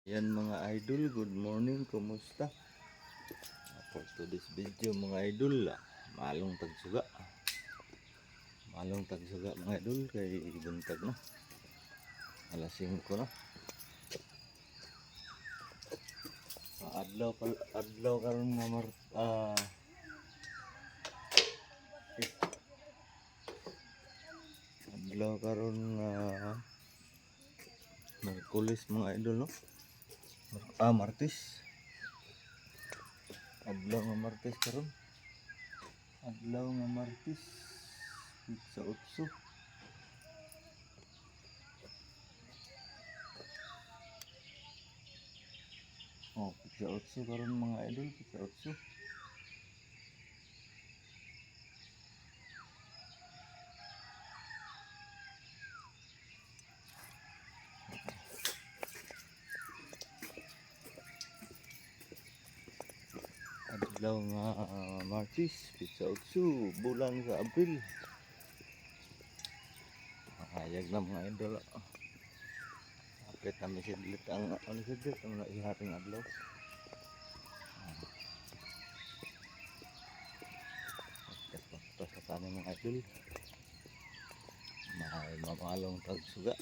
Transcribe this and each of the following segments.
Yan mga idol, good morning, kumusta? For today's video mga idol, malong tagsuga. Malong tagsuga mga idol kay buntag na. Alas 5 na. Adlaw karon adlaw karon Merkulis mga idol no. Martes. Adlaw nga Martes karon. Adlaw nga Martes. Sa utso. Sa utso karon mga idol, sa utso. Adlaw nga Martes, sa utso, bulan sa Abril. Hayag na mga idol. Apit na misidlit ang misidlit ang naihating adlaw. Tapos sa tanin mga idol. Mamalong tagsuga.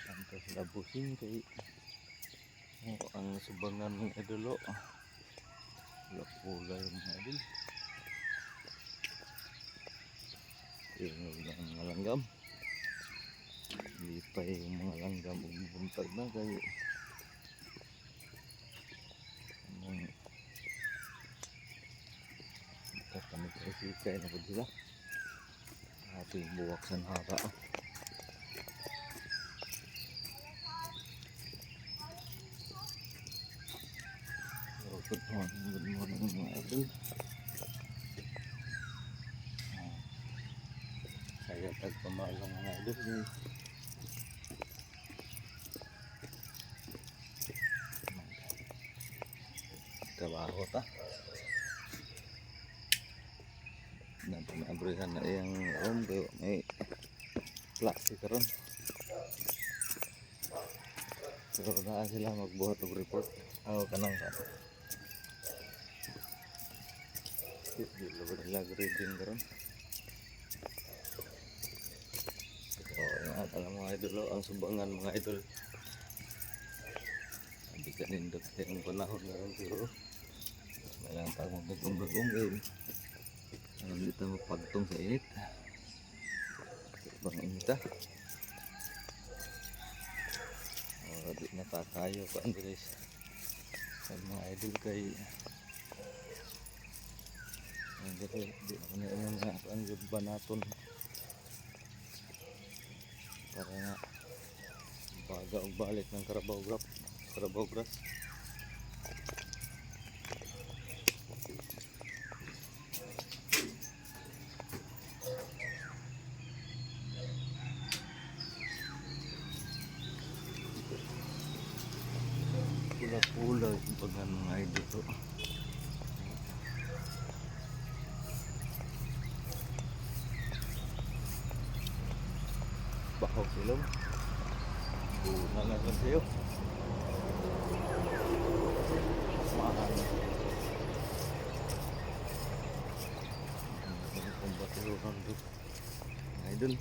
Anto sila busing kay ang subangan ng idolo. Kulay mga idol. Yung mga langgam. Lipay yung mga langgam buntag na kayo. Kami kasi kaya na po sila. Ating buwak sa hara. Good morning mga idol. Saya tagpamalang mga idol. Trabaho ta. Nabrihan na yung room kayo may plastic ron. Pero na sila magbuhat og report. Kanang ka. Di lugar nila grading karon. Alam mga idol, ang sumbangan mga idol. Hindi ka nindot yung panahon ngayon pero kailangan tayo magbagbagong game. Hindi tayo mapagtong sa init. Bang inita. Di natakayo pa guys. Sa mga idol kay di na yung mga banaton para nga baga og balik ng Carabao grass. Pula-pula yung pagkan mga idol to. Bakaw silong bunga nga kan sa'yo mahal ang kumbatiluhan doon idol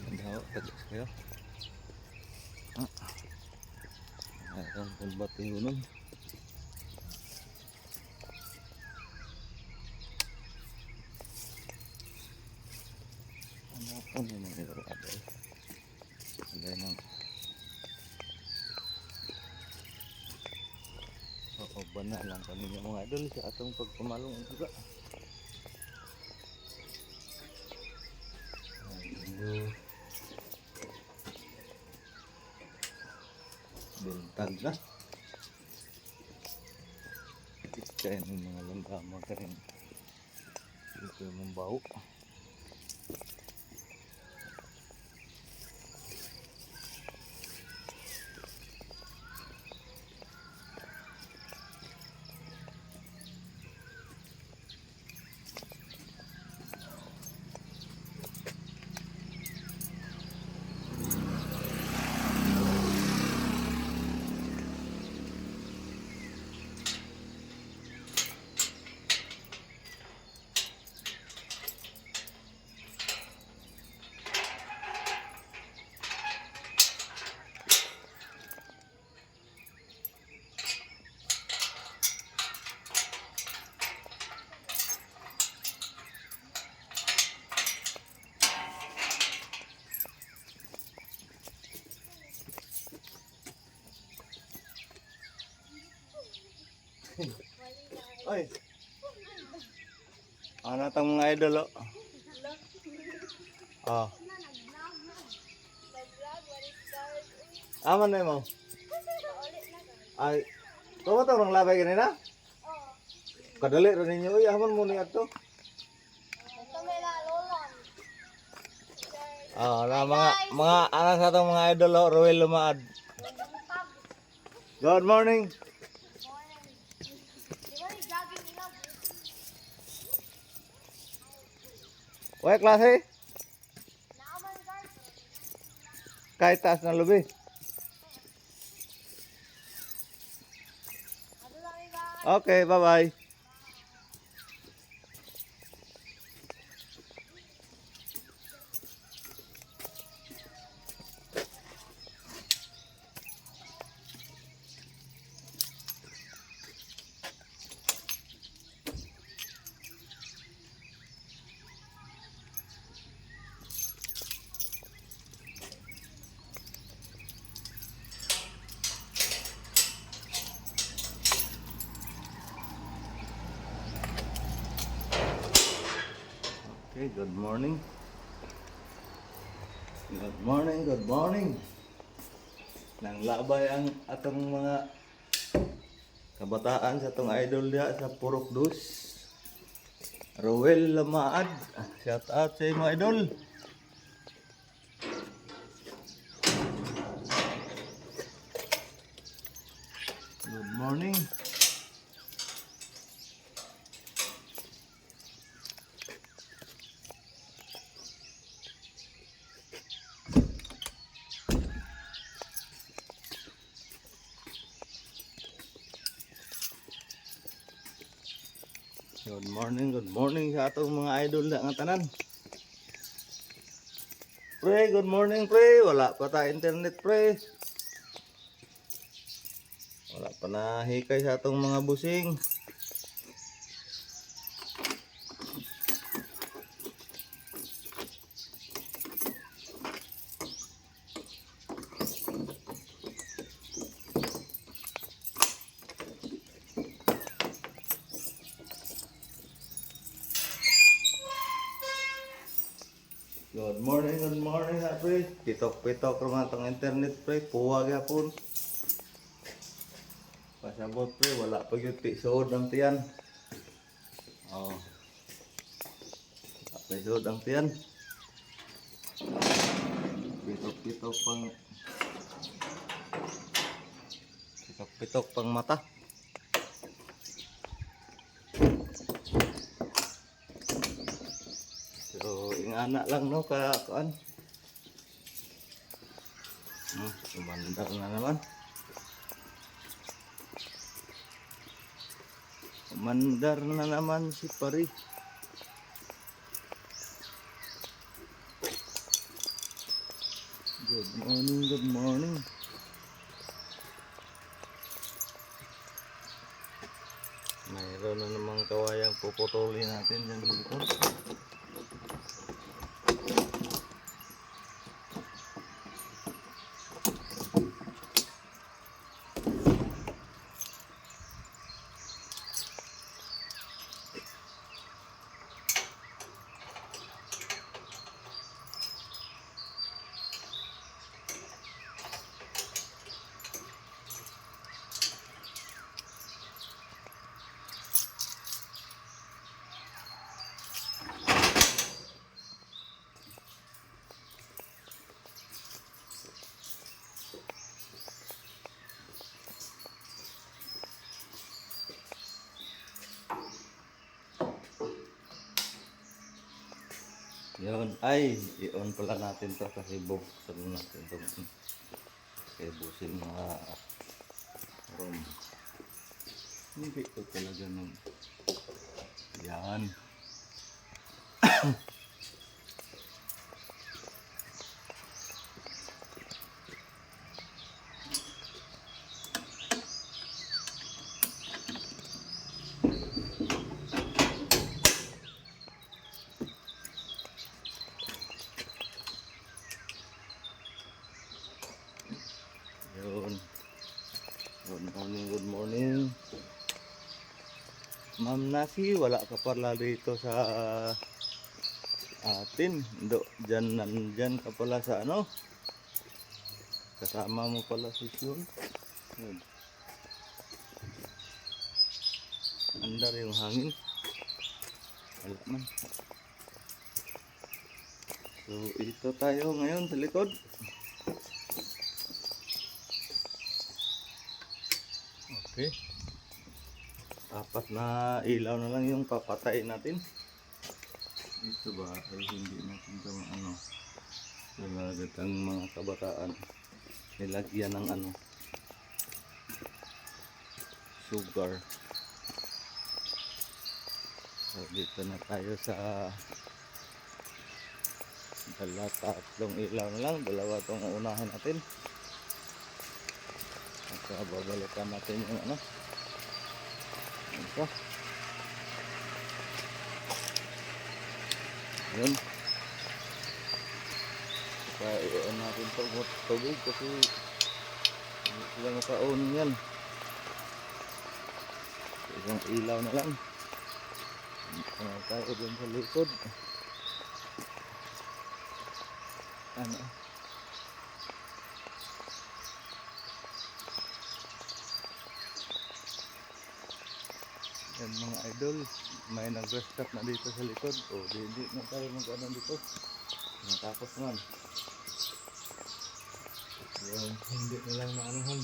mandawa tagos kayo ang kumbatiluhan ano naman ito adol agay nang bana lang kami ng mga idol sa atong pagpamalong juga. Bintag na kaya ng mga langgama ka rin ito yung bau. Oy. Ano tang mga idol oh. Oh. Aman na mo. Ay, tuwa to nang labay kanina? Kadali rin ninyo, uy, aman mo niya to. Na mga anak sa itong mga idol, oh, Ruel Lumaad. Good morning. Uy, klase? Kahit taas ng lubi. Okay, bye-bye. Okay, good morning. Good morning, good morning. Nang labay ang atong mga kabataan sa atong idol diha sa Purok Dus. Ruel Lumaad. Shout out sa mga idol. Good morning. Good morning sa atong mga idol na nga tanan. Pre, good morning pre. Wala pa ta internet pre. Wala pa na hikay sa atong mga busing. Good morning ha pre. Pitok-pitok naman itong internet pre. Puwag hapon. Pasabot pre, wala pa yung suod ng tiyan. Oh. Wala pa yung suod ng tiyan. Pitok-pitok pang... Pitok-pitok pang mata. So, ingana lang no, kuan. Umandar na naman. Umandar na naman si Pari. Good morning, good morning. Mayroon na namang kawayang puputulin natin dyan dito. Yun, ay, i-on pala natin to kasi buksan natin to. Kaya busin mga room. Hindi ko talaga nung yan. Yun. Good morning, good morning. Ma'am Nasi, wala ka pala dito sa atin. Nandyan ka pala sa ano. Kasama mo pala si Sean. Yun. Andar yung hangin. Wala man. So, ito tayo ngayon sa likod. Okay. Apat na ilaw na lang yung papatayin natin. Ito ba ay hindi natin ito ano. Nalagat ang mga kabataan. Nilagyan ng ano. Sugar. So, dito na tayo sa tatlong ilaw na lang. Dalawa itong unahin natin. At babalikan natin yung ano. Ito. Yun. Kaya natin ito tubig kasi hindi sila makaon yan. Isang ilaw na lang. Tayo dun sa likod. Ano? Yan mga idol, may nag-restart na dito sa likod. O, hindi na tayo mag-ano dito. Natapos naman. Yung hindi na lang maanuhan.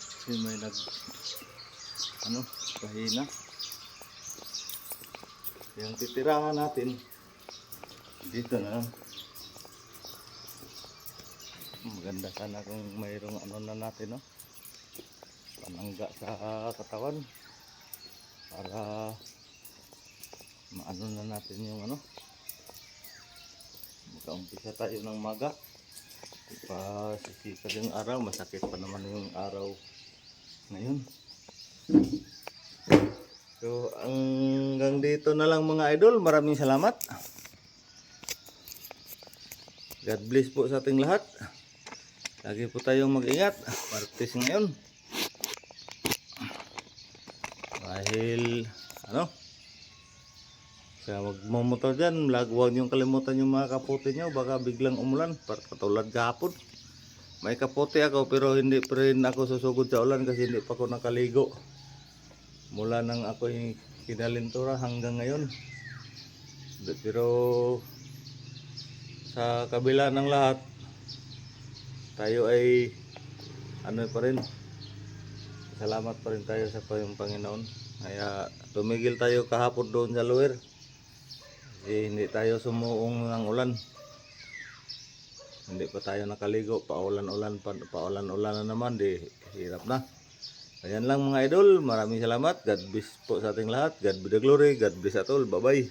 Kasi may pahina. Yung titirahan natin, dito na lang. Maganda sana kung mayroong ano na natin, no? Panangga sa katawan. Para maano na natin yung ano. Magkaumpisa tayo ng maga. Pasisikad yung araw. Masakit pa naman yung araw ngayon. So hanggang dito na lang mga idol. Maraming salamat. God bless po sa ating lahat. Lagi po tayong mag-ingat. Martes ngayon. Dahil ano, sa magmamotor dyan, huwag niyong kalimutan yung mga kapote nyo, baka biglang umulan, patulad kahapon. May kapote ako pero hindi pa rin ako susugod sa ulan kasi hindi pa ako nakaligo mula nang ako yung kinalintura hanggang ngayon. Pero sa kabila ng lahat, tayo ay ano pa rin, salamat pa rin tayo sa Panginoon. Kaya tumigil tayo kahapon doon sa lower. Kasi hindi tayo sumuong ng ulan. Hindi pa tayo nakaligo. Paulan-ulan na naman. Di hirap na. Ayan lang mga idol. Maraming salamat. God bless po sa ating lahat. God be the glory. God bless at all. Bye bye.